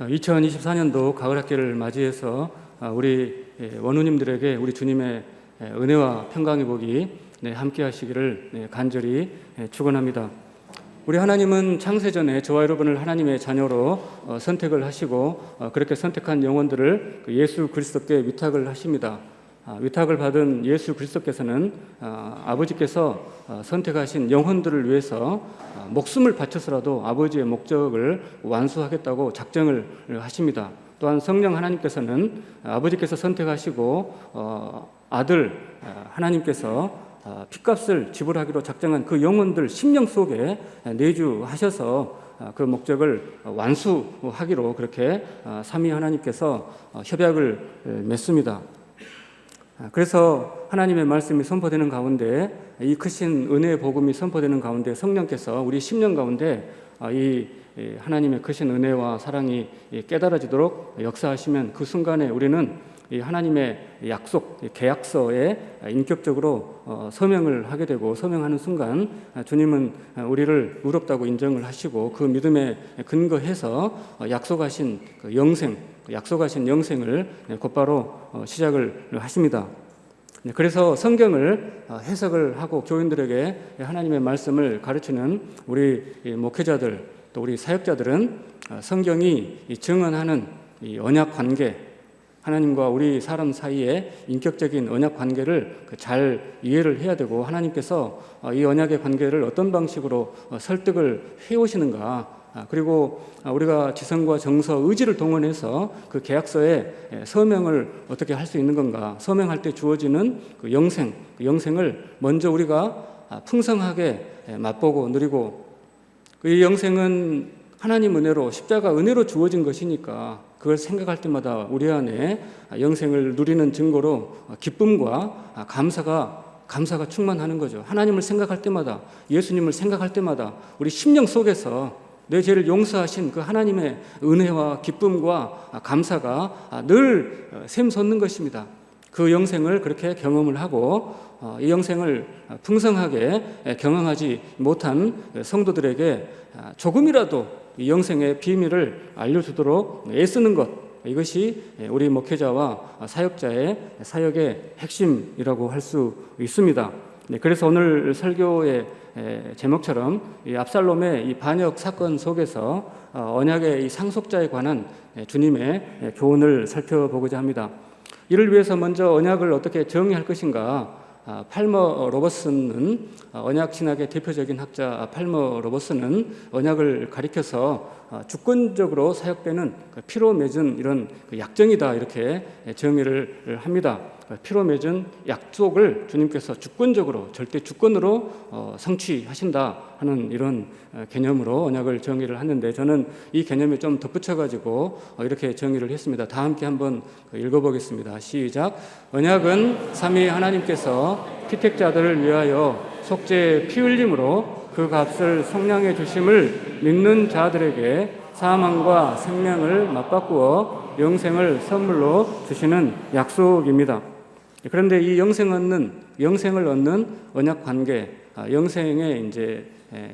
2024년도 가을 학기를 맞이해서 우리 원우님들에게 우리 주님의 은혜와 평강의 복이 함께 하시기를 간절히 축원합니다. 우리 하나님은 창세전에 저와 여러분을 하나님의 자녀로 선택을 하시고 그렇게 선택한 영혼들을 예수 그리스도께 위탁을 하십니다. 위탁을 받은 예수 그리스도께서는 아버지께서 선택하신 영혼들을 위해서 목숨을 바쳐서라도 아버지의 목적을 완수하겠다고 작정을 하십니다. 또한 성령 하나님께서는 아버지께서 선택하시고 아들 하나님께서 핏값을 지불하기로 작정한 그 영혼들 심령 속에 내주하셔서 그 목적을 완수하기로 그렇게 삼위 하나님께서 협약을 맺습니다. 그래서 하나님의 말씀이 선포되는 가운데, 이 크신 은혜의 복음이 선포되는 가운데 성령께서 우리 심령 가운데 이 하나님의 크신 은혜와 사랑이 깨달아지도록 역사하시면 그 순간에 우리는 이 하나님의 약속, 계약서에 인격적으로 서명을 하게 되고, 서명하는 순간 주님은 우리를 의롭다고 인정을 하시고 그 믿음에 근거해서 약속하신 그 영생, 약속하신 영생을 곧바로 시작을 하십니다. 그래서 성경을 해석을 하고 교인들에게 하나님의 말씀을 가르치는 우리 목회자들, 또 우리 사역자들은 성경이 증언하는 이 언약 관계, 하나님과 우리 사람 사이의 인격적인 언약 관계를 잘 이해를 해야 되고, 하나님께서 이 언약의 관계를 어떤 방식으로 설득을 해오시는가, 그리고 우리가 지성과 정서, 의지를 동원해서 그 계약서에 서명을 어떻게 할 수 있는 건가, 서명할 때 주어지는 그 영생, 그 영생을 먼저 우리가 풍성하게 맛보고 누리고, 이 영생은 하나님 은혜로, 십자가 은혜로 주어진 것이니까 그걸 생각할 때마다 우리 안에 영생을 누리는 증거로 기쁨과 감사가 충만하는 거죠. 하나님을 생각할 때마다, 예수님을 생각할 때마다 우리 심령 속에서 내 죄를 용서하신 그 하나님의 은혜와 기쁨과 감사가 늘 샘솟는 것입니다. 그 영생을 그렇게 경험을 하고 이 영생을 풍성하게 경험하지 못한 성도들에게 조금이라도 이 영생의 비밀을 알려주도록 애쓰는 것, 이것이 우리 목회자와 사역자의 사역의 핵심이라고 할 수 있습니다. 그래서 오늘 설교의 제목처럼 이 압살롬의 이 반역 사건 속에서 언약의 이 상속자에 관한 주님의 교훈을 살펴보고자 합니다. 이를 위해서 먼저 언약을 어떻게 정의할 것인가, 팔머 로버슨은, 언약 신학의 대표적인 학자 팔머 로버슨은 언약을 가리켜서 주권적으로 사역되는 피로 맺은 이런 약정이다, 이렇게 정의를 합니다. 피로 맺은 약속을 주님께서 주권적으로, 절대 주권으로 성취하신다 하는 이런 개념으로 언약을 정의를 하는데, 저는 이 개념에 좀 덧붙여가지고 이렇게 정의를 했습니다. 다 함께 한번 읽어보겠습니다. 시작. 언약은 삼위 하나님께서 피택자들을 위하여 속죄 피 흘림으로 그 값을 속량해 주심을 믿는 자들에게 사망과 생명을 맞바꾸어 영생을 선물로 주시는 약속입니다. 그런데 이 영생을 얻는 언약 관계, 영생의 이제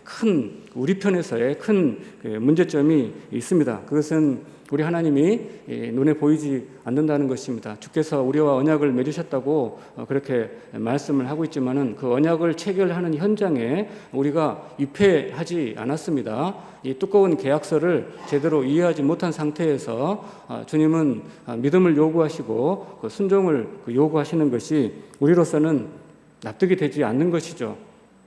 큰, 우리 편에서의 큰 문제점이 있습니다. 그것은 우리 하나님이 눈에 보이지 않는다는 것입니다. 주께서 우리와 언약을 맺으셨다고 그렇게 말씀을 하고 있지만은 그 언약을 체결하는 현장에 우리가 입회하지 않았습니다. 이 두꺼운 계약서를 제대로 이해하지 못한 상태에서 주님은 믿음을 요구하시고 그 순종을 요구하시는 것이 우리로서는 납득이 되지 않는 것이죠.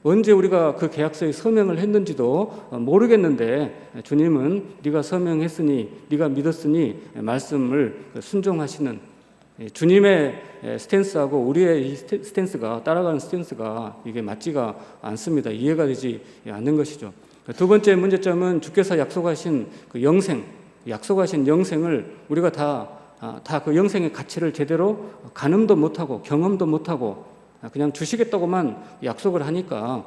언제 우리가 그 계약서에 서명을 했는지도 모르겠는데 주님은 네가 서명했으니, 네가 믿었으니 말씀을 순종하시는, 주님의 스탠스하고 우리의 스탠스가, 따라가는 스탠스가 이게 맞지가 않습니다. 이해가 되지 않는 것이죠. 두 번째 문제점은 주께서 약속하신 그 영생, 약속하신 영생을 우리가 다 그 영생의 가치를 제대로 가늠도 못하고 경험도 못하고 그냥 주시겠다고만 약속을 하니까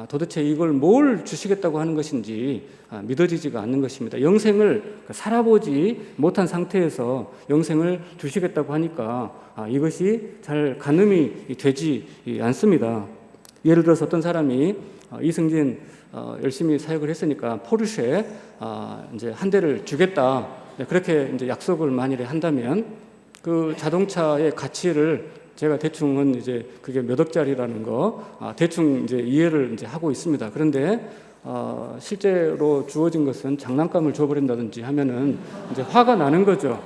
도대체 이걸 뭘 주시겠다고 하는 것인지 믿어지지가 않는 것입니다. 영생을 살아보지 못한 상태에서 영생을 주시겠다고 하니까 이것이 잘 가늠이 되지 않습니다. 예를 들어서 어떤 사람이 이승진 열심히 사역을 했으니까 포르쉐 이제 한 대를 주겠다 그렇게 이제 약속을 만일에 한다면 그 자동차의 가치를 제가 대충은 이제 그게 몇 억짜리라는 거 대충 이제 이해를 이제 하고 있습니다. 그런데 실제로 주어진 것은 장난감을 줘버린다든지 하면은 이제 화가 나는 거죠.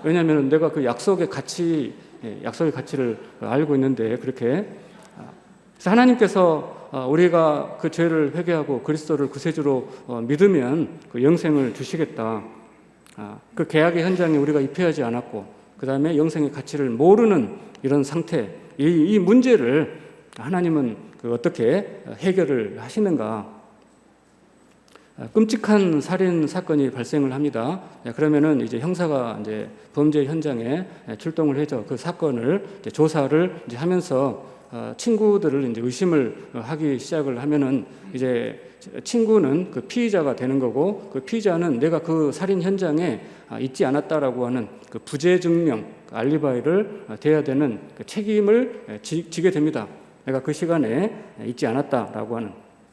왜냐하면 내가 그 약속의 가치를 알고 있는데 그렇게. 그래서 하나님께서 우리가 그 죄를 회개하고 그리스도를 구세주로 믿으면 그 영생을 주시겠다. 그 계약의 현장에 우리가 입회하지 않았고 그 다음에 영생의 가치를 모르는 이런 상태, 이 문제를 하나님은 어떻게 해결을 하시는가? 끔찍한 살인 사건이 발생을 합니다. 그러면은 이제 형사가 이제 범죄 현장에 출동을 해서 그 사건을 이제 조사를 이제 하면서 친구들을 이제 의심을 하기 시작을 하면은 이제 친구는 그 피의자가 되는 거고 그 피의자는 내가 그 살인 현장에 있지 않았다라고 하는 그 부재 증명, 알리바이를 대야 되는 그 책임을 지게 됩니다. 내가 그 시간에 있지 않았다라고 하는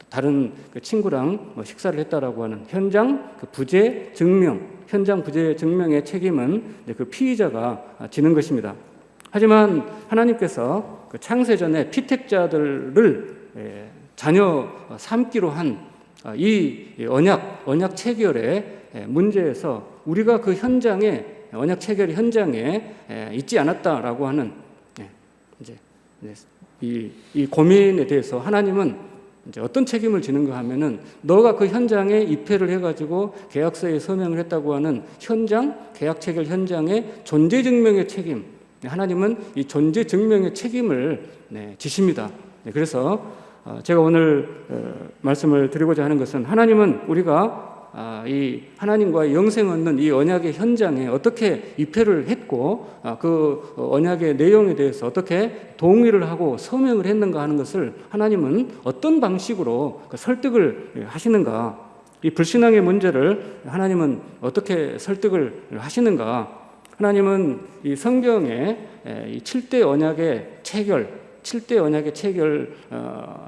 다른 그 친구랑 식사를 했다라고 하는 현장 부재 증명의 책임은 그 피의자가 지는 것입니다. 하지만 하나님께서 그 창세전에 피택자들을 자녀 삼기로 한 이 언약 체결의 문제에서 우리가 그 현장에 언약 체결 현장에 있지 않았다라고 하는 이제 이 고민에 대해서 하나님은 이제 어떤 책임을 지는가 하면은 너가 그 현장에 입회를 해가지고 계약서에 서명을 했다고 하는 계약 체결 현장의 존재 증명의 책임, 하나님은 이 존재 증명의 책임을 지십니다. 그래서 제가 오늘 말씀을 드리고자 하는 것은 하나님은 우리가 이 하나님과의 영생 얻는 이 언약의 현장에 어떻게 입회를 했고 그 언약의 내용에 대해서 어떻게 동의를 하고 서명을 했는가 하는 것을 하나님은 어떤 방식으로 설득을 하시는가, 이 불신앙의 문제를 하나님은 어떻게 설득을 하시는가. 하나님은 이 성경에 이 7대 언약의 체결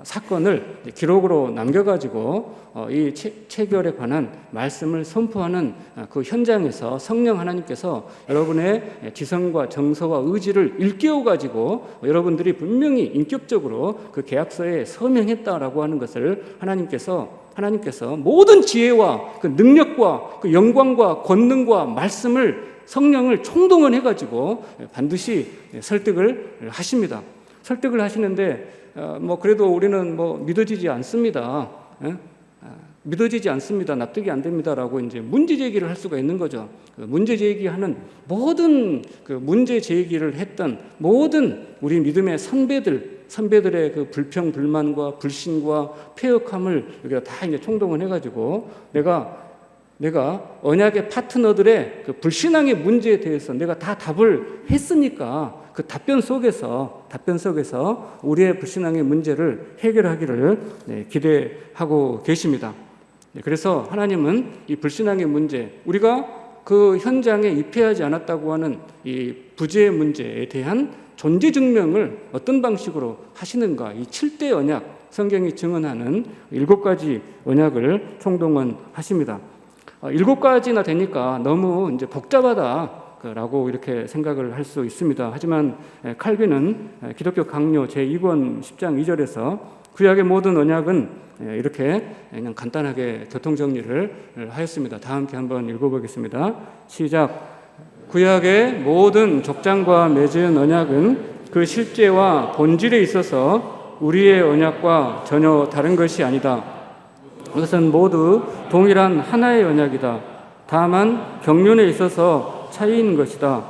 사건을 기록으로 남겨가지고 이 체결에 관한 말씀을 선포하는 그 현장에서 성령 하나님께서 여러분의 지성과 정서와 의지를 일깨워가지고 여러분들이 분명히 인격적으로 그 계약서에 서명했다라고 하는 것을 하나님께서 모든 지혜와 그 능력과 그 영광과 권능과 말씀을 성령을 총동원해가지고 반드시 설득을 하십니다. 설득을 하시는데 그래도 우리는 믿어지지 않습니다. 믿어지지 않습니다. 납득이 안 됩니다라고 이제 문제 제기를 할 수가 있는 거죠. 그 문제 제기하는 모든 그 문제 제기를 했던 모든 우리 믿음의 선배들의 그 불평, 불만과 불신과 폐역함을 여기다 다 이제 총동원 해가지고 내가 언약의 파트너들의 그 불신앙의 문제에 대해서 내가 다 답을 했으니까 그 답변 속에서 우리의 불신앙의 문제를 해결하기를 기대하고 계십니다. 그래서 하나님은 이 불신앙의 문제, 우리가 그 현장에 입회하지 않았다고 하는 이 부재의 문제에 대한 존재 증명을 어떤 방식으로 하시는가, 이 7대 언약, 성경이 증언하는 7가지 언약을 총동원하십니다. 7가지나 되니까 너무 이제 복잡하다라고 이렇게 생각을 할 수 있습니다. 하지만 칼빈은 기독교 강요 제2권 10장 2절에서 구약의 모든 언약은 이렇게 그냥 간단하게 교통정리를 하였습니다. 다 함께 한번 읽어보겠습니다. 시작. 구약의 모든 족장과 맺은 언약은 그 실제와 본질에 있어서 우리의 언약과 전혀 다른 것이 아니다. 이것은 모두 동일한 하나의 언약이다. 다만 경륜에 있어서 차이인 것이다.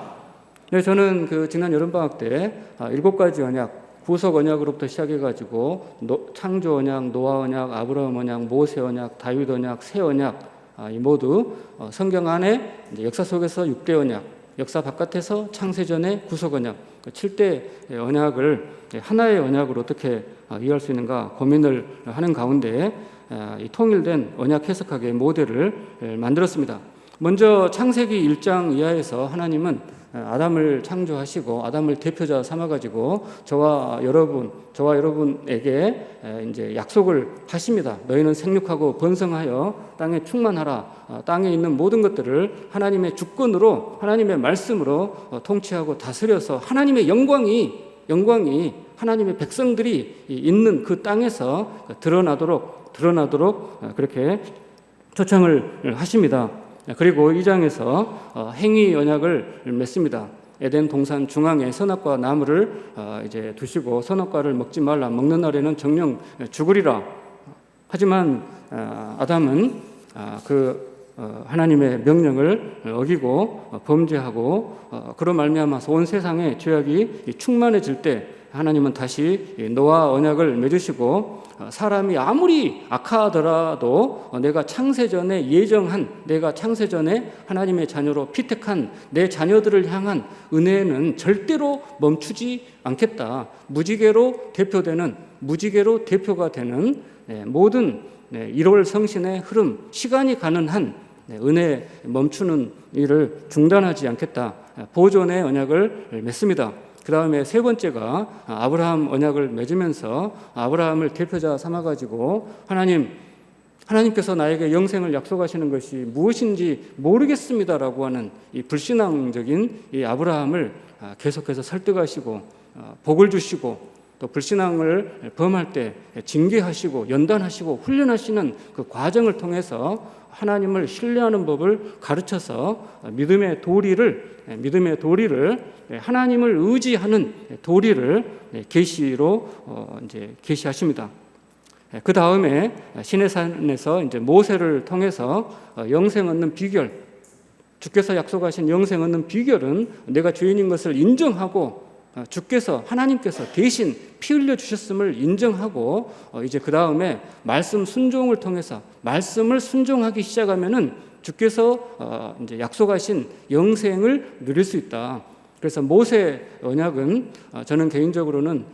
저는 그 지난 여름방학 때 7가지 언약, 구속 언약으로부터 시작해가지고 창조 언약, 노아 언약, 아브라함 언약, 모세 언약, 다윗 언약, 새 언약, 이 모두 성경 안에 역사 속에서 6대 언약, 역사 바깥에서 창세전의 구속 언약, 7대 언약을 하나의 언약으로 어떻게 이해할 수 있는가 고민을 하는 가운데 이 통일된 언약 해석학의 모델을 만들었습니다. 먼저 창세기 1장 이하에서 하나님은 아담을 창조하시고 아담을 대표자 삼아가지고 저와 여러분에게 이제 약속을 하십니다. 너희는 생육하고 번성하여 땅에 충만하라. 땅에 있는 모든 것들을 하나님의 주권으로, 하나님의 말씀으로 통치하고 다스려서 하나님의 영광이 하나님의 백성들이 있는 그 땅에서 드러나도록 그렇게 초청을 하십니다. 그리고 2장에서 행위 언약을 맺습니다. 에덴 동산 중앙에 선악과 나무를 이제 두시고 선악과를 먹지 말라. 먹는 날에는 정령 죽으리라. 하지만 아담은 하나님의 명령을 어기고 범죄하고 그로 말미암아서 온 세상에 죄악이 충만해질 때 하나님은 다시 노아 언약을 맺으시고 사람이 아무리 악하더라도 내가 창세전에 하나님의 자녀로 피택한 내 자녀들을 향한 은혜는 절대로 멈추지 않겠다. 무지개로 대표가 되는 모든 1월 성신의 흐름, 시간이 가는 한 은혜 멈추는 일을 중단하지 않겠다. 보존의 언약을 맺습니다. 그 다음에 세 번째가 아브라함 언약을 맺으면서 아브라함을 대표자 삼아가지고 하나님께서 나에게 영생을 약속하시는 것이 무엇인지 모르겠습니다라고 하는 이 불신앙적인 이 아브라함을 계속해서 설득하시고 복을 주시고 또 불신앙을 범할 때 징계하시고 연단하시고 훈련하시는 그 과정을 통해서 하나님을 신뢰하는 법을 가르쳐서 믿음의 도리를 하나님을 의지하는 도리를 계시로 이제 계시하십니다. 그 다음에 시내산에서 이제 모세를 통해서 영생 얻는 비결, 주께서 약속하신 영생 얻는 비결은 내가 죄인인 것을 인정하고 하나님께서 대신 피 흘려 주셨음을 인정하고 이제 그 다음에 말씀 순종을 통해서 말씀을 순종하기 시작하면은 주께서 이제 약속하신 영생을 누릴 수 있다. 그래서 모세 언약은 저는 개인적으로는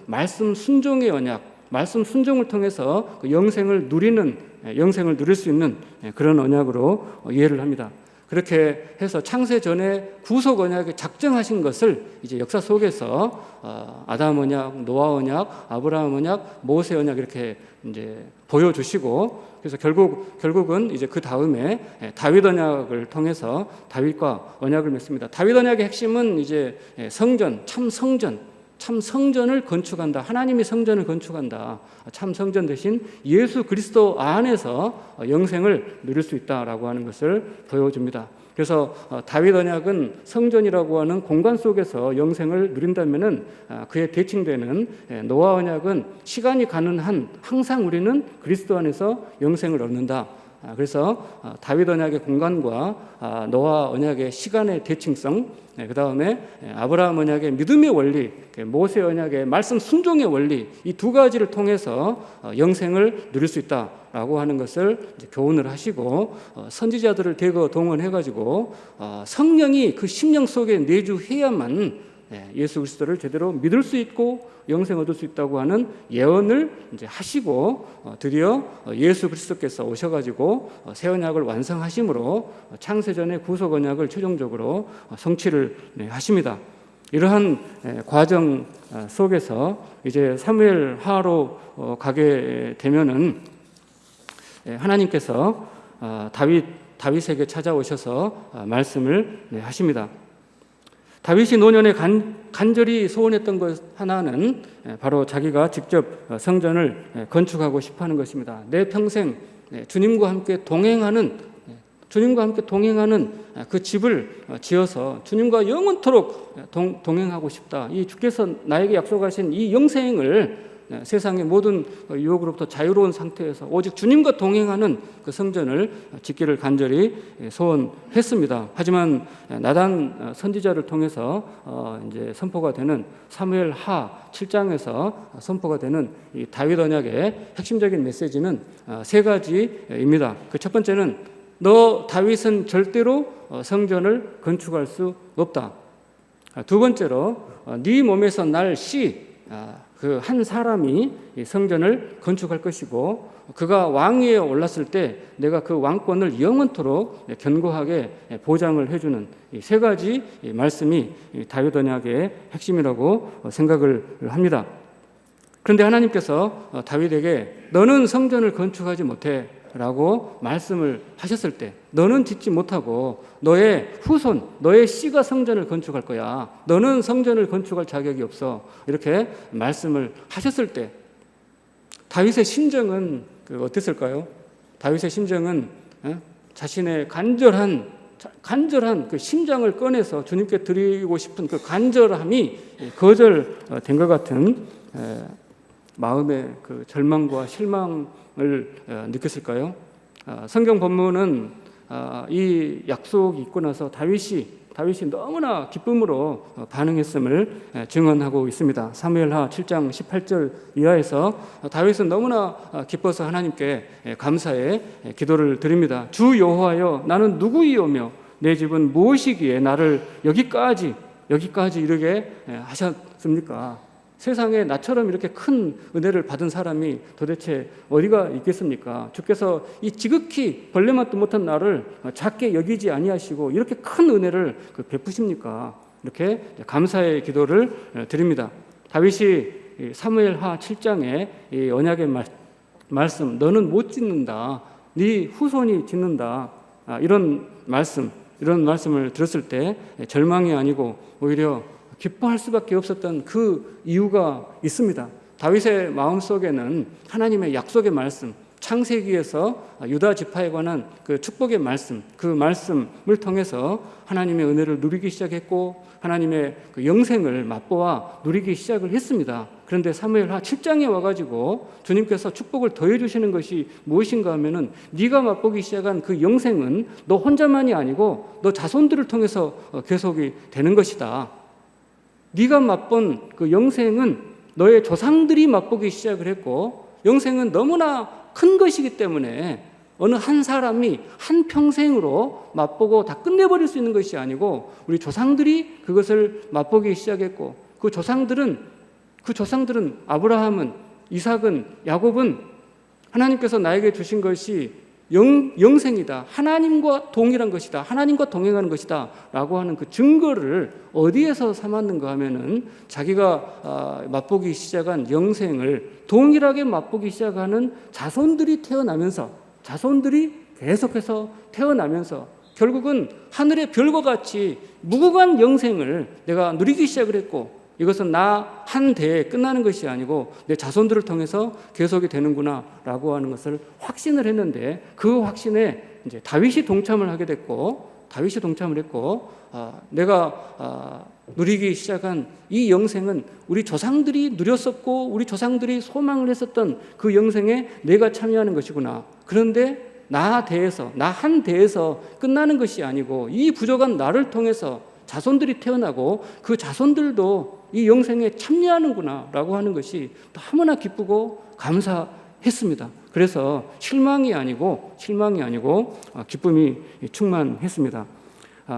말씀 순종의 언약, 말씀 순종을 통해서 그 영생을 누릴 수 있는 그런 언약으로 이해를 합니다. 그렇게 해서 창세 전에 구속 언약을 작정하신 것을 이제 역사 속에서 아담 언약, 노아 언약, 아브라함 언약, 모세 언약 이렇게 이제 보여주시고 그래서 결국은 이제 그 다음에 다윗 언약을 통해서 다윗과 언약을 맺습니다. 다윗 언약의 핵심은 이제 참 성전을 건축한다. 하나님이 성전을 건축한다. 참 성전 대신 예수 그리스도 안에서 영생을 누릴 수 있다라고 하는 것을 보여줍니다. 그래서 다윗 언약은 성전이라고 하는 공간 속에서 영생을 누린다면은 그에 대칭되는 노아 언약은 시간이 가는 한 항상 우리는 그리스도 안에서 영생을 얻는다. 그래서 다윗 언약의 공간과 노아 언약의 시간의 대칭성, 그 다음에 아브라함 언약의 믿음의 원리, 모세 언약의 말씀 순종의 원리, 이 두 가지를 통해서 영생을 누릴 수 있다라고 하는 것을 이제 교훈을 하시고 선지자들을 대거 동원해가지고 성령이 그 심령 속에 내주해야만 예수 그리스도를 제대로 믿을 수 있고 영생 얻을 수 있다고 하는 예언을 이제 하시고 드디어 예수 그리스도께서 오셔가지고 새 언약을 완성하심으로 창세전의 구속 언약을 최종적으로 성취를 하십니다. 이러한 과정 속에서 이제 사무엘 하로 가게 되면은 하나님께서 다윗에게 찾아오셔서 말씀을 하십니다. 다윗이 노년에 간절히 소원했던 것 하나는 바로 자기가 직접 성전을 건축하고 싶어하는 것입니다. 내 평생 주님과 함께 동행하는 그 집을 지어서 주님과 영원토록 동행하고 싶다. 이 주께서 나에게 약속하신 이 영생을 세상의 모든 유혹으로부터 자유로운 상태에서 오직 주님과 동행하는 그 성전을 짓기를 간절히 소원했습니다. 하지만 나단 선지자를 통해서 이제 선포가 되는 사무엘 하 7장에서 선포가 되는 이 다윗 언약의 핵심적인 메시지는 세 가지입니다. 그 첫 번째는 너 다윗은 절대로 성전을 건축할 수 없다. 두 번째로 네 몸에서 날 씨 그 한 사람이 이 성전을 건축할 것이고, 그가 왕위에 올랐을 때 내가 그 왕권을 영원토록 견고하게 보장을 해주는 이 세 가지 말씀이 다윗 언약의 핵심이라고 생각을 합니다. 그런데 하나님께서 다윗에게 너는 성전을 건축하지 못해 라고 말씀을 하셨을 때, 너는 짓지 못하고 너의 후손, 너의 씨가 성전을 건축할 거야, 너는 성전을 건축할 자격이 없어, 이렇게 말씀을 하셨을 때 다윗의 심정은 어땠을까요? 다윗의 심정은 자신의 간절한 그 심장을 꺼내서 주님께 드리고 싶은 그 간절함이 거절된 것 같은 마음의 그 절망과 실망을 느꼈을까요? 성경 본문은 이 약속이 있고 나서 다윗이 너무나 기쁨으로 반응했음을 증언하고 있습니다. 사무엘하 7장 18절 이하에서 다윗은 너무나 기뻐서 하나님께 감사의 기도를 드립니다. 주 여호와여, 나는 누구이오며 내 집은 무엇이기에 나를 여기까지 이르게 하셨습니까? 세상에 나처럼 이렇게 큰 은혜를 받은 사람이 도대체 어디가 있겠습니까? 주께서 이 지극히 벌레만도 못한 나를 작게 여기지 아니하시고 이렇게 큰 은혜를 베푸십니까? 이렇게 감사의 기도를 드립니다. 다윗이 사무엘하 7장에 이 언약의 말씀, 너는 못 짓는다, 네 후손이 짓는다, 이런 말씀을 들었을 때 절망이 아니고 오히려 기뻐할 수밖에 없었던 그 이유가 있습니다. 다윗의 마음속에는 하나님의 약속의 말씀, 창세기에서 유다 지파에 관한 그 축복의 말씀, 그 말씀을 통해서 하나님의 은혜를 누리기 시작했고 하나님의 그 영생을 맛보아 누리기 시작을 했습니다. 그런데 사무엘하 7장에 와가지고 주님께서 축복을 더해 주시는 것이 무엇인가 하면은, 네가 맛보기 시작한 그 영생은 너 혼자만이 아니고 너 자손들을 통해서 계속이 되는 것이다. 네가 맛본 그 영생은 너의 조상들이 맛보기 시작을 했고, 영생은 너무나 큰 것이기 때문에 어느 한 사람이 한 평생으로 맛보고 다 끝내버릴 수 있는 것이 아니고 우리 조상들이 그것을 맛보기 시작했고, 그 조상들은 아브라함은, 이삭은, 야곱은 하나님께서 나에게 주신 것이 영생이다, 하나님과 동일한 것이다, 하나님과 동행하는 것이다 라고 하는 그 증거를 어디에서 삼았는가 하면은, 자기가 맛보기 시작한 영생을 동일하게 맛보기 시작하는 자손들이 계속해서 태어나면서 결국은 하늘의 별과 같이 무궁한 영생을 내가 누리기 시작을 했고, 이것은 나 한 대에 끝나는 것이 아니고 내 자손들을 통해서 계속이 되는구나 라고 하는 것을 확신을 했는데, 그 확신에 이제 다윗이 동참을 했고, 내가 누리기 시작한 이 영생은 우리 조상들이 누렸었고 우리 조상들이 소망을 했었던 그 영생에 내가 참여하는 것이구나. 그런데 나 한 대에서 끝나는 것이 아니고 이 부족한 나를 통해서 자손들이 태어나고 그 자손들도 이 영생에 참여하는구나 라고 하는 것이 너무나 기쁘고 감사했습니다. 그래서 실망이 아니고 기쁨이 충만했습니다.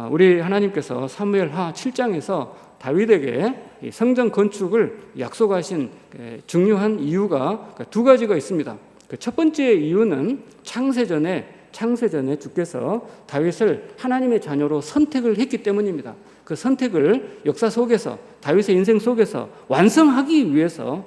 우리 하나님께서 사무엘하 7장에서 다윗에게 성전 건축을 약속하신 중요한 이유가 두 가지가 있습니다. 첫 번째 이유는 창세전에 주께서 다윗을 하나님의 자녀로 선택을 했기 때문입니다. 그 선택을 역사 속에서, 다윗의 인생 속에서 완성하기 위해서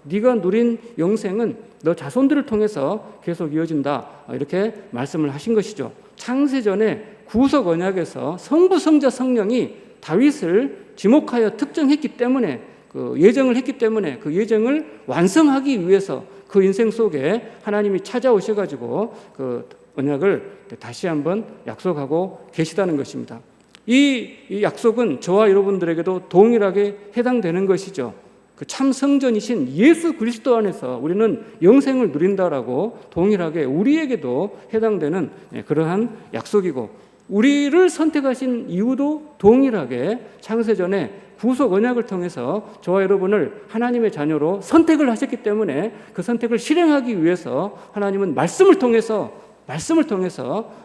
네가 누린 영생은 너 자손들을 통해서 계속 이어진다, 이렇게 말씀을 하신 것이죠. 창세전에 구속 언약에서 성부, 성자, 성령이 다윗을 지목하여 특정했기 때문에, 그 예정을 했기 때문에 그 예정을 완성하기 위해서 그 인생 속에 하나님이 찾아오셔가지고 그 언약을 다시 한번 약속하고 계시다는 것입니다. 이 약속은 저와 여러분들에게도 동일하게 해당되는 것이죠. 그 참 성전이신 예수 그리스도 안에서 우리는 영생을 누린다라고 동일하게 우리에게도 해당되는 그러한 약속이고, 우리를 선택하신 이유도 동일하게 창세전에 구속 언약을 통해서 저와 여러분을 하나님의 자녀로 선택을 하셨기 때문에 그 선택을 실행하기 위해서 하나님은 말씀을 통해서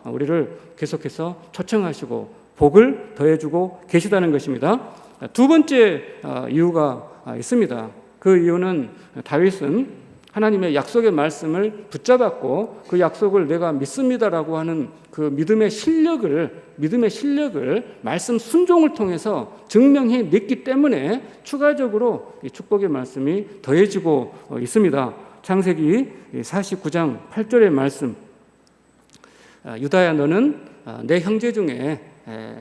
우리를 계속해서 초청하시고 복을 더해주고 계시다는 것입니다. 두 번째 이유가 있습니다. 그 이유는 다윗은 하나님의 약속의 말씀을 붙잡았고 그 약속을 내가 믿습니다라고 하는 그 믿음의 실력을 말씀 순종을 통해서 증명해냈기 때문에 추가적으로 이 축복의 말씀이 더해지고 있습니다. 창세기 49장 8절의 말씀, 유다야 너는 내 형제 중에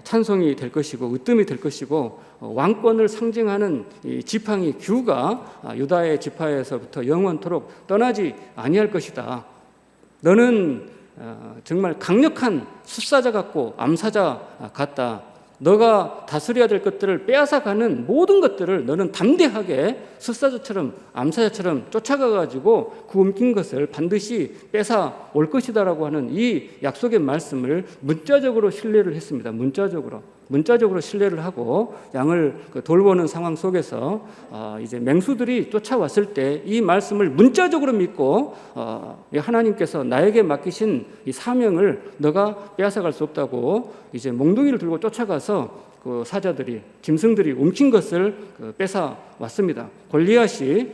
찬송이 될 것이고 으뜸이 될 것이고 왕권을 상징하는 이 지팡이 규가 유다의 지파에서부터 영원토록 떠나지 아니할 것이다. 너는 정말 강력한 숫사자 같고 암사자 같다. 너가 다스려야 될 것들을 빼앗아가는 모든 것들을 너는 담대하게 숫사자처럼 암사자처럼 쫓아가가지고 그 움킨 것을 반드시 뺏어 올 것이다라고 하는 이 약속의 말씀을 문자적으로 신뢰를 했습니다. 문자적으로 신뢰를 하고 양을 돌보는 상황 속에서 이제 맹수들이 쫓아왔을 때 이 말씀을 문자적으로 믿고 하나님께서 나에게 맡기신 이 사명을 너가 빼앗아갈 수 없다고 이제 몽둥이를 들고 쫓아가서 그 사자들이 짐승들이 움킨 것을 뺏어 왔습니다. 골리앗이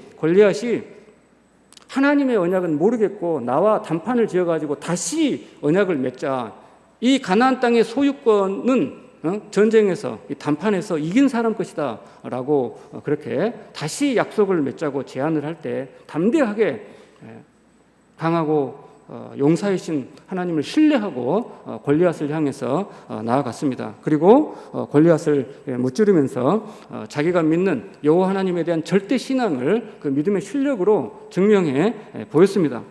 하나님의 언약은 모르겠고 나와 단판을 지어가지고 다시 언약을 맺자. 이 가나안 땅의 소유권은 전쟁에서 이 단판에서 이긴 사람 것이다 라고 그렇게 다시 약속을 맺자고 제안을 할 때 담대하게 강하고 용사이신 하나님을 신뢰하고 골리앗을 향해서 나아갔습니다. 그리고 골리앗을 무찌르면서 자기가 믿는 여호와 하나님에 대한 절대 신앙을 그 믿음의 실력으로 증명해 보였습니다.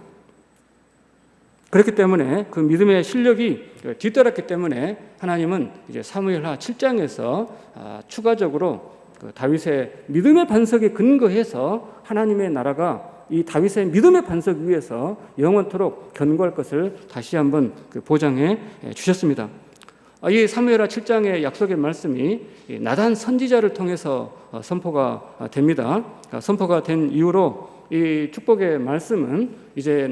그렇기 때문에 그 믿음의 실력이 뒤따랐기 때문에 하나님은 이제 사무엘하 7장에서 추가적으로 그 다윗의 믿음의 반석에 근거해서 하나님의 나라가 이 다윗의 믿음의 반석 위에서 영원토록 견고할 것을 다시 한번 보장해 주셨습니다. 이 사무엘하 7장의 약속의 말씀이 나단 선지자를 통해서 선포가 됩니다. 선포가 된 이후로 이 축복의 말씀은 이제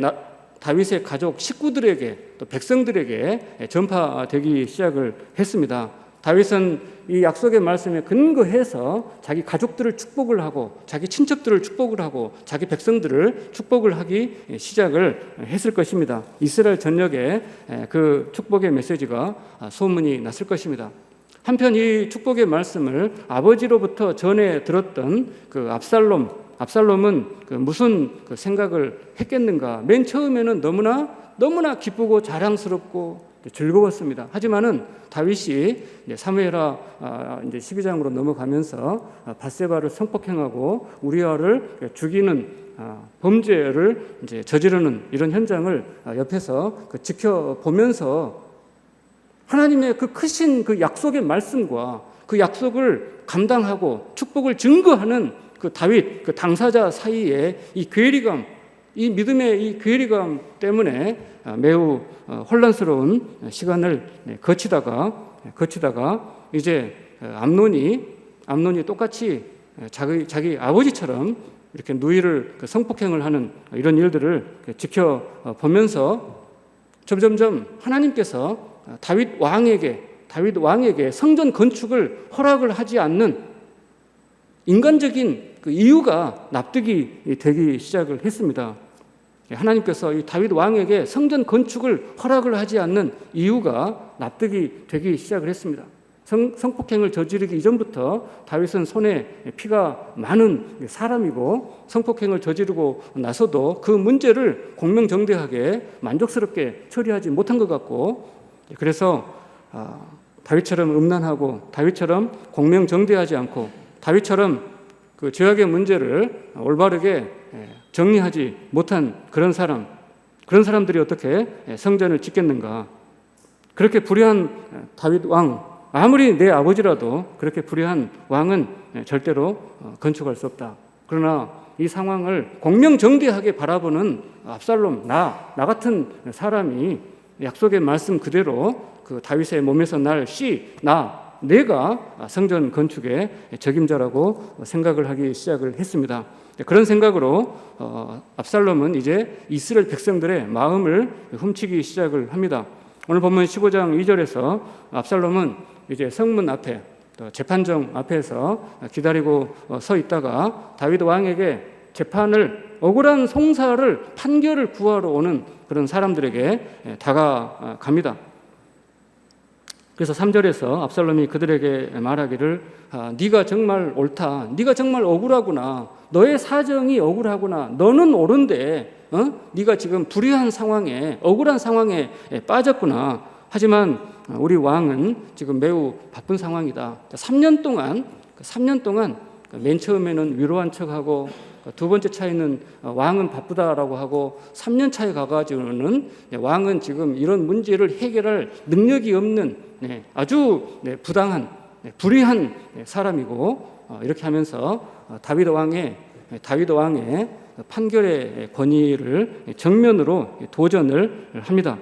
다윗의 가족 식구들에게 또 백성들에게 전파되기 시작을 했습니다. 다윗은 이 약속의 말씀에 근거해서 자기 가족들을 축복을 하고 자기 친척들을 축복을 하고 자기 백성들을 축복을 하기 시작을 했을 것입니다. 이스라엘 전역에 그 축복의 메시지가 소문이 났을 것입니다. 한편 이 축복의 말씀을 아버지로부터 전해 들었던 그 압살롬은 무슨 생각을 했겠는가? 맨 처음에는 너무나 기쁘고 자랑스럽고 즐거웠습니다. 하지만은 다윗이 사무엘하 이제 12장으로 넘어가면서 밧세바를 성폭행하고 우리아를 죽이는 범죄를 이제 저지르는 이런 현장을 옆에서 지켜보면서 하나님의 그 크신 그 약속의 말씀과 그 약속을 감당하고 축복을 증거하는 그 다윗, 그 당사자 사이에 이 괴리감, 이 믿음의 이 괴리감 때문에 매우 혼란스러운 시간을 거치다가 이제 암논이 똑같이 자기 아버지처럼 이렇게 누이를 성폭행을 하는 이런 일들을 지켜보면서 점점점 하나님께서 다윗 왕에게 성전 건축을 허락을 하지 않는 인간적인 그 이유가 납득이 되기 시작을 했습니다. 하나님께서 이 다윗 왕에게 성전 건축을 허락을 하지 않는 이유가 납득이 되기 시작을 했습니다. 성폭행을 저지르기 이전부터 다윗은 손에 피가 많은 사람이고 성폭행을 저지르고 나서도 그 문제를 공명정대하게 만족스럽게 처리하지 못한 것 같고, 그래서 다윗처럼 음란하고 다윗처럼 공명정대하지 않고 다윗처럼 그 죄악의 문제를 올바르게 정리하지 못한 그런 사람들이 어떻게 성전을 짓겠는가? 그렇게 불의한 다윗 왕, 아무리 내 아버지라도 그렇게 불의한 왕은 절대로 건축할 수 없다. 그러나 이 상황을 공명정대하게 바라보는 압살롬, 나 같은 사람이 약속의 말씀 그대로 그 다윗의 몸에서 날 내가 성전 건축의 적임자라고 생각을 하기 시작을 했습니다. 그런 생각으로 압살롬은 이제 이스라엘 백성들의 마음을 훔치기 시작을 합니다. 오늘 본문 15장 2절에서 압살롬은 이제 성문 앞에 재판정 앞에서 기다리고 서 있다가 다윗 왕에게 재판을 억울한 송사를 판결을 구하러 오는 그런 사람들에게 다가갑니다. 그래서 3절에서 압살롬이 그들에게 말하기를 네가 정말 옳다. 네가 정말 억울하구나. 너의 사정이 억울하구나. 너는 옳은데 네가 지금 불의한 상황에 억울한 상황에 빠졌구나. 하지만 우리 왕은 지금 매우 바쁜 상황이다. 3년 동안 맨 처음에는 위로한 척하고 두 번째 차이는 왕은 바쁘다라고 하고 3년 차에 가가지고는 왕은 지금 이런 문제를 해결할 능력이 없는 아주 부당한 불의한 사람이고 이렇게 하면서 다윗 왕의 판결의 권위를 정면으로 도전을 합니다.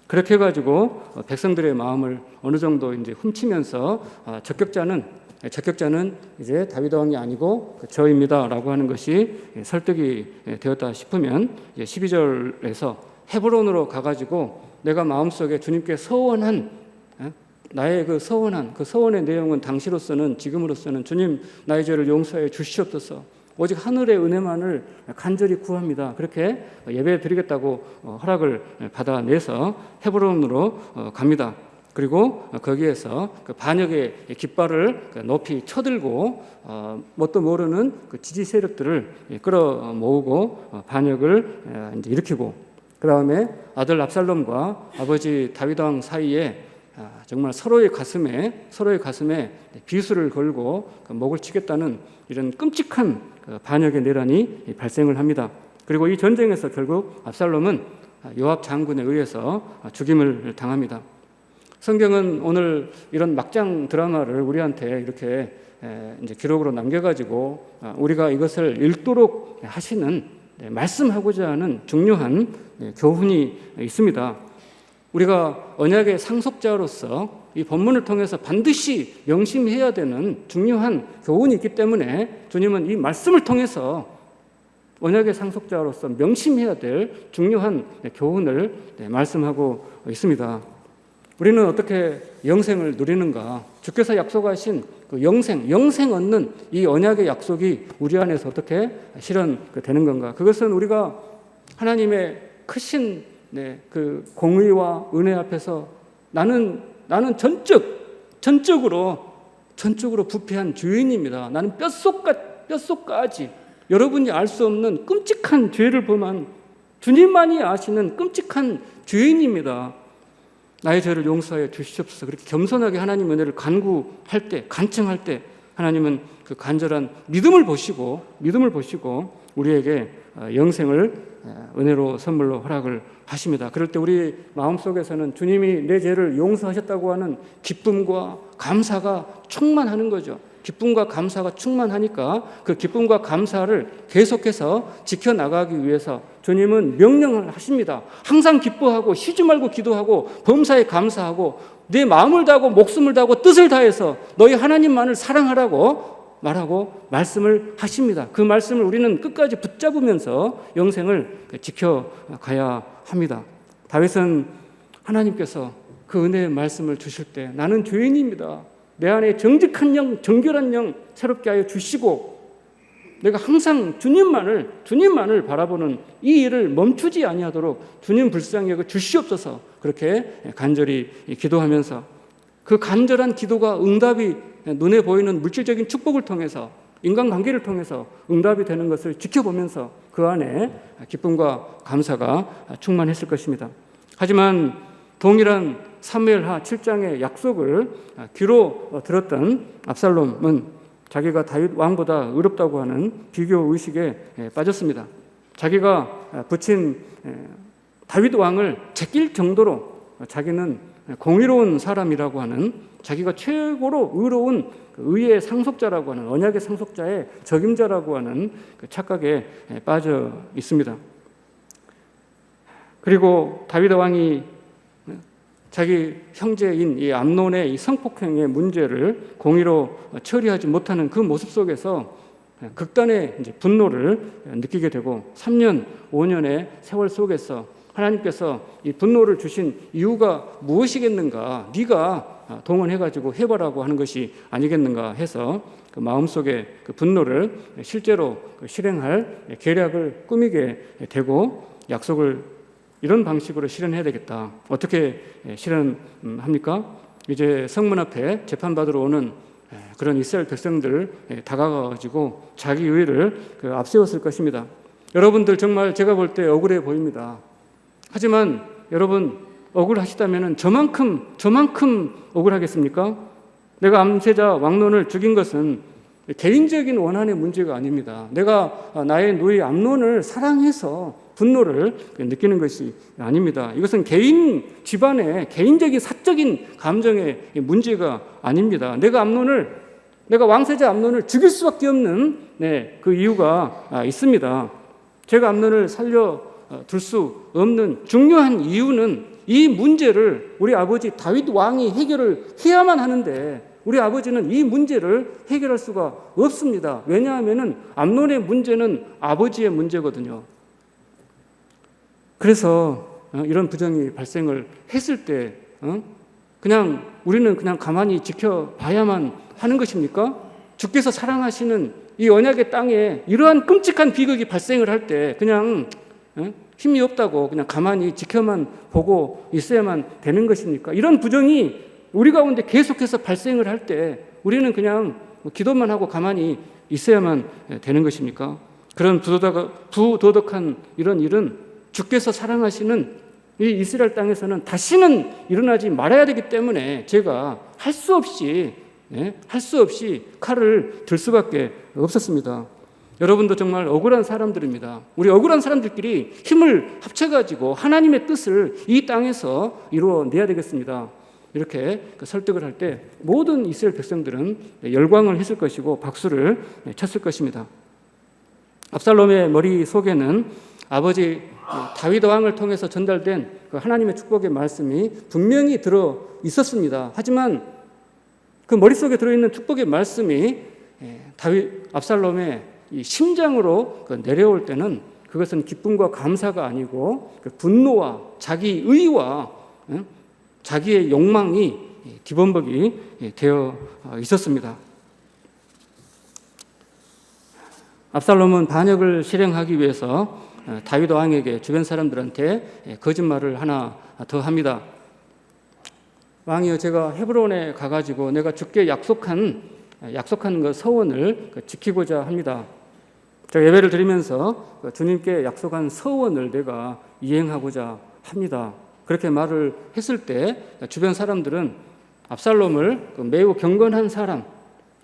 그렇게 해가지고 백성들의 마음을 어느 정도 이제 훔치면서 적격자는 이제 다윗 왕이 아니고 저입니다라고 하는 것이 설득이 되었다 싶으면 12절에서 헤브론으로 가가지고 내가 마음속에 주님께 서원한 나의 그 서원의 내용은 당시로서는 지금으로서는 주님 나의 죄를 용서해 주시옵소서. 오직 하늘의 은혜만을 간절히 구합니다. 그렇게 예배 드리겠다고 허락을 받아내서 헤브론으로 갑니다. 그리고 거기에서 그 반역의 깃발을 높이 쳐들고 뭣도 모르는 그 지지 세력들을 끌어모으고 반역을 이제 일으키고 그 다음에 아들 압살롬과 아버지 다윗 왕 사이에 정말 서로의 가슴에 비수를 걸고 목을 치겠다는 이런 끔찍한 반역의 내란이 발생을 합니다. 그리고 이 전쟁에서 결국 압살롬은 요압 장군에 의해서 죽임을 당합니다. 성경은 오늘 이런 막장 드라마를 우리한테 이렇게 이제 기록으로 남겨가지고 우리가 이것을 읽도록 하시는 말씀하고자 하는 중요한 교훈이 있습니다. 우리가 언약의 상속자로서 이 본문을 통해서 반드시 명심해야 되는 중요한 교훈이 있기 때문에 주님은 이 말씀을 통해서 언약의 상속자로서 명심해야 될 중요한 교훈을 말씀하고 있습니다. 우리는 어떻게 영생을 누리는가? 주께서 약속하신 그 영생 얻는 이 언약의 약속이 우리 안에서 어떻게 실현되는 건가? 그것은 우리가 하나님의 크신 그 공의와 은혜 앞에서 나는 전적으로 부패한 죄인입니다. 나는 뼛속까지 여러분이 알 수 없는 끔찍한 죄를 범한 주님만이 아시는 끔찍한 죄인입니다. 나의 죄를 용서해 주시옵소서. 그렇게 겸손하게 하나님 은혜를 간청할 때 하나님은 그 간절한 믿음을 보시고 우리에게 영생을 은혜로 선물로 허락을 하십니다. 그럴 때 우리 마음속에서는 주님이 내 죄를 용서하셨다고 하는 기쁨과 감사가 충만하는 거죠. 기쁨과 감사가 충만하니까 그 기쁨과 감사를 계속해서 지켜나가기 위해서 주님은 명령을 하십니다. 항상 기뻐하고 쉬지 말고 기도하고 범사에 감사하고 내 마음을 다하고 목숨을 다하고 뜻을 다해서 너희 하나님만을 사랑하라고 말하고 말씀을 하십니다. 그 말씀을 우리는 끝까지 붙잡으면서 영생을 지켜가야 합니다. 다윗은 하나님께서 그 은혜의 말씀을 주실 때 나는 죄인입니다. 내 안에 정직한 영, 정결한 영 새롭게 하여 주시고 내가 항상 주님만을 바라보는 이 일을 멈추지 아니하도록 주님 불쌍히 여겨 주시옵소서. 그렇게 간절히 기도하면서 그 간절한 기도가 응답이 눈에 보이는 물질적인 축복을 통해서 인간관계를 통해서 응답이 되는 것을 지켜보면서 그 안에 기쁨과 감사가 충만했을 것입니다. 하지만 동일한 사무엘하 7장의 약속을 귀로 들었던 압살롬은 자기가 다윗 왕보다 의롭다고 하는 비교 의식에 빠졌습니다. 자기가 붙인 다윗 왕을 제낄 정도로 자기는 공의로운 사람이라고 하는 자기가 최고로 의로운 의의 상속자라고 하는 언약의 상속자의 적임자라고 하는 그 착각에 빠져 있습니다. 그리고 다윗 왕이 자기 형제인 이 암논의 이 성폭행의 문제를 공의로 처리하지 못하는 그 모습 속에서 극단의 이제 분노를 느끼게 되고 3년, 5년의 세월 속에서 하나님께서 이 분노를 주신 이유가 무엇이겠는가? 네가 동원해가지고 해보라고 하는 것이 아니겠는가 해서 그 마음속에 그 분노를 실제로 실행할 계략을 꾸미게 되고 약속을 이런 방식으로 실현해야 되겠다. 어떻게 실현합니까? 이제 성문 앞에 재판받으러 오는 그런 이스라엘 백성들 다가가가지고 자기 의를 앞세웠을 것입니다. 여러분들 정말 제가 볼 때 억울해 보입니다. 하지만 여러분 억울하시다면 저만큼 억울하겠습니까? 내가 암세자 왕론을 죽인 것은 개인적인 원한의 문제가 아닙니다. 내가 나의 누이 암론을 사랑해서 분노를 느끼는 것이 아닙니다. 이것은 개인 집안의 개인적인 사적인 감정의 문제가 아닙니다. 내가 왕세자 암론을 죽일 수밖에 없는 그 이유가 있습니다. 제가 암론을 살려둘 수 없는 중요한 이유는 이 문제를 우리 아버지 다윗 왕이 해결을 해야만 하는데 우리 아버지는 이 문제를 해결할 수가 없습니다. 왜냐하면 암논의 문제는 아버지의 문제거든요. 그래서 이런 부정이 발생을 했을 때 그냥 우리는 그냥 가만히 지켜봐야만 하는 것입니까? 주께서 사랑하시는 이 언약의 땅에 이러한 끔찍한 비극이 발생을 할 때 그냥 힘이 없다고 그냥 가만히 지켜만 보고 있어야만 되는 것입니까? 이런 부정이 우리 가운데 계속해서 발생을 할 때 우리는 그냥 기도만 하고 가만히 있어야만 되는 것입니까? 그런 부도덕한 이런 일은 주께서 사랑하시는 이 이스라엘 땅에서는 다시는 일어나지 말아야 되기 때문에 제가 할 수 없이 칼을 들 수밖에 없었습니다. 여러분도 정말 억울한 사람들입니다. 우리 억울한 사람들끼리 힘을 합쳐가지고 하나님의 뜻을 이 땅에서 이루어내야 되겠습니다. 이렇게 설득을 할 때 모든 이스라엘 백성들은 열광을 했을 것이고 박수를 쳤을 것입니다. 압살롬의 머릿속에는 아버지 다윗 왕을 통해서 전달된 그 하나님의 축복의 말씀이 분명히 들어 있었습니다. 하지만 그 머릿속에 들어있는 축복의 말씀이 압살롬의 이 심장으로 내려올 때는 그것은 기쁨과 감사가 아니고 분노와 자기 의와 자기의 욕망이 뒤범벅이 되어 있었습니다. 압살롬은 반역을 실행하기 위해서 다윗 왕에게 주변 사람들한테 거짓말을 하나 더 합니다. 왕이여, 제가 헤브론에 가가지고 내가 주께 약속한 그 서원을 지키고자 합니다. 제가 예배를 드리면서 주님께 약속한 서원을 내가 이행하고자 합니다. 그렇게 말을 했을 때 주변 사람들은 압살롬을 매우 경건한 사람,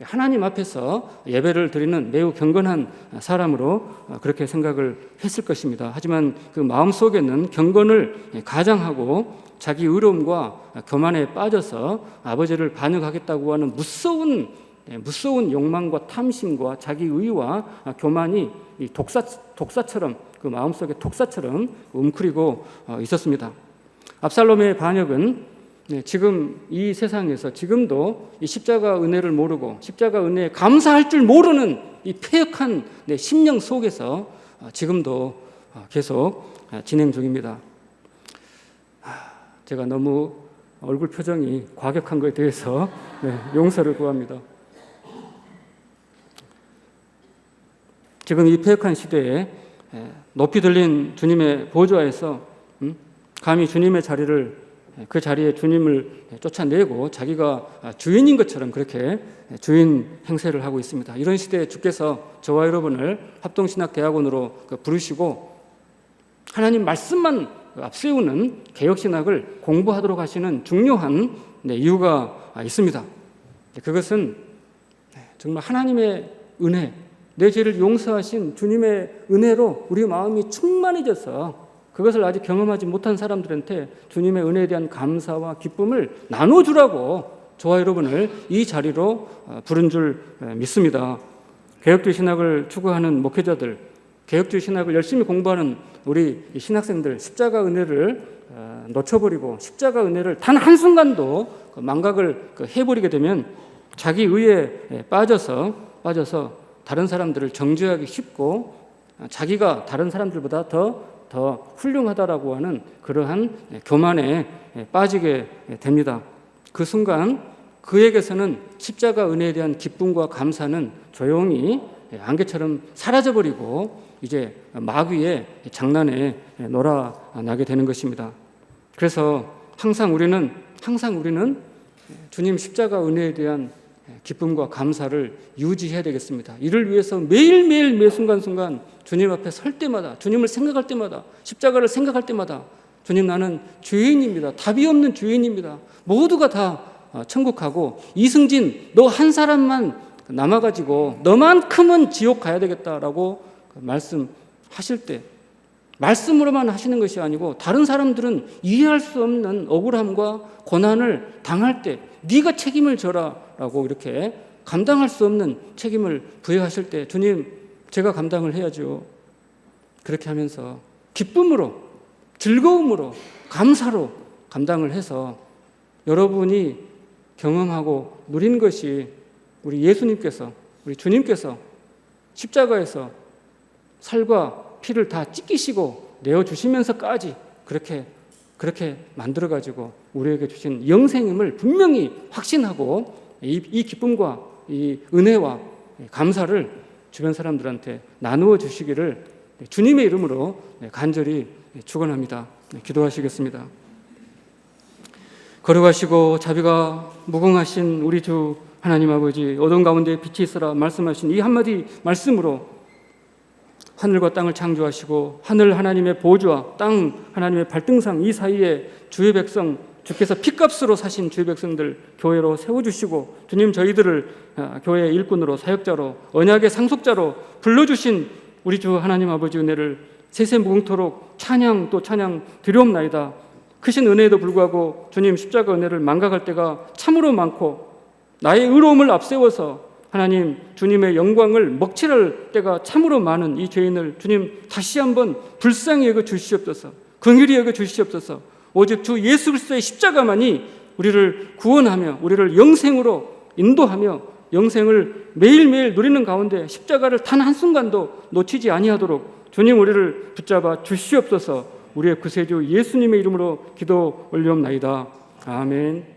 하나님 앞에서 예배를 드리는 매우 경건한 사람으로 그렇게 생각을 했을 것입니다. 하지만 그 마음속에는 경건을 가장하고 자기 의로움과 교만에 빠져서 아버지를 반역하겠다고 하는 무서운 욕망과 탐심과 자기 의와 교만이 독사처럼 그 마음속에 독사처럼 웅크리고 있었습니다. 압살롬의 반역은 지금 이 세상에서 지금도 이 십자가 은혜를 모르고 십자가 은혜에 감사할 줄 모르는 이 패역한 심령 속에서 지금도 계속 진행 중입니다. 제가 너무 얼굴 표정이 과격한 것에 대해서 용서를 구합니다. 지금 이 패역한 시대에 높이 들린 주님의 보좌에서 감히 주님의 자리를 그 자리에 주님을 쫓아내고 자기가 주인인 것처럼 그렇게 주인 행세를 하고 있습니다. 이런 시대에 주께서 저와 여러분을 합동신학대학원으로 부르시고 하나님 말씀만 앞세우는 개혁신학을 공부하도록 하시는 중요한 이유가 있습니다. 그것은 정말 하나님의 은혜, 내 죄를 용서하신 주님의 은혜로 우리 마음이 충만해져서 그것을 아직 경험하지 못한 사람들한테 주님의 은혜에 대한 감사와 기쁨을 나눠주라고 저와 여러분을 이 자리로 부른 줄 믿습니다. 개혁주의 신학을 추구하는 목회자들, 개혁주의 신학을 열심히 공부하는 우리 신학생들, 십자가 은혜를 놓쳐버리고 십자가 은혜를 단 한순간도 망각을 해버리게 되면 자기 의에 빠져서 다른 사람들을 정죄하기 쉽고 자기가 다른 사람들보다 더 훌륭하다라고 하는 그러한 교만에 빠지게 됩니다. 그 순간 그에게서는 십자가 은혜에 대한 기쁨과 감사는 조용히 안개처럼 사라져버리고 이제 마귀의 장난에 놀아나게 되는 것입니다. 그래서 항상 우리는 주님 십자가 은혜에 대한 기쁨과 감사를 유지해야 되겠습니다. 이를 위해서 매일매일 매 순간순간 주님 앞에 설 때마다, 주님을 생각할 때마다, 십자가를 생각할 때마다 주님, 나는 죄인입니다. 답이 없는 죄인입니다. 모두가 다 천국 가고 이승진 너 한 사람만 남아가지고 너만큼은 지옥 가야 되겠다라고 말씀하실 때, 말씀으로만 하시는 것이 아니고 다른 사람들은 이해할 수 없는 억울함과 고난을 당할 때 네가 책임을 져라 라고 이렇게 감당할 수 없는 책임을 부여하실 때, 주님 제가 감당을 해야죠. 그렇게 하면서 기쁨으로, 즐거움으로, 감사로 감당을 해서 여러분이 경험하고 누린 것이 우리 예수님께서, 우리 주님께서 십자가에서 살과 피를 다 찢기시고 내어주시면서까지 그렇게 만들어가지고 우리에게 주신 영생임을 분명히 확신하고 이 기쁨과 이 은혜와 감사를 주변 사람들한테 나누어 주시기를 주님의 이름으로 간절히 축원합니다. 기도하시겠습니다. 거룩하시고 자비가 무궁하신 우리 주 하나님 아버지, 어두운 가운데 빛이 있으라 말씀하신 이 한마디 말씀으로 하늘과 땅을 창조하시고 하늘 하나님의 보좌와 땅 하나님의 발등상 이 사이에 주의 백성, 주께서 핏값으로 사신 주의 백성들 교회로 세워주시고 주님 저희들을 교회의 일꾼으로, 사역자로, 언약의 상속자로 불러주신 우리 주 하나님 아버지 은혜를 세세무궁토록 찬양 또 찬양 드리옵나이다. 크신 은혜에도 불구하고 주님 십자가 은혜를 망각할 때가 참으로 많고 나의 의로움을 앞세워서 하나님 주님의 영광을 먹칠할 때가 참으로 많은 이 죄인을 주님 다시 한번 불쌍히 여겨 주시옵소서, 긍휼히 여겨 주시옵소서. 오직 주 예수 그리스도의 십자가만이 우리를 구원하며 우리를 영생으로 인도하며 영생을 매일매일 누리는 가운데 십자가를 단 한순간도 놓치지 아니하도록 주님 우리를 붙잡아 주시옵소서. 우리의 구세주 예수님의 이름으로 기도 올리옵나이다. 아멘.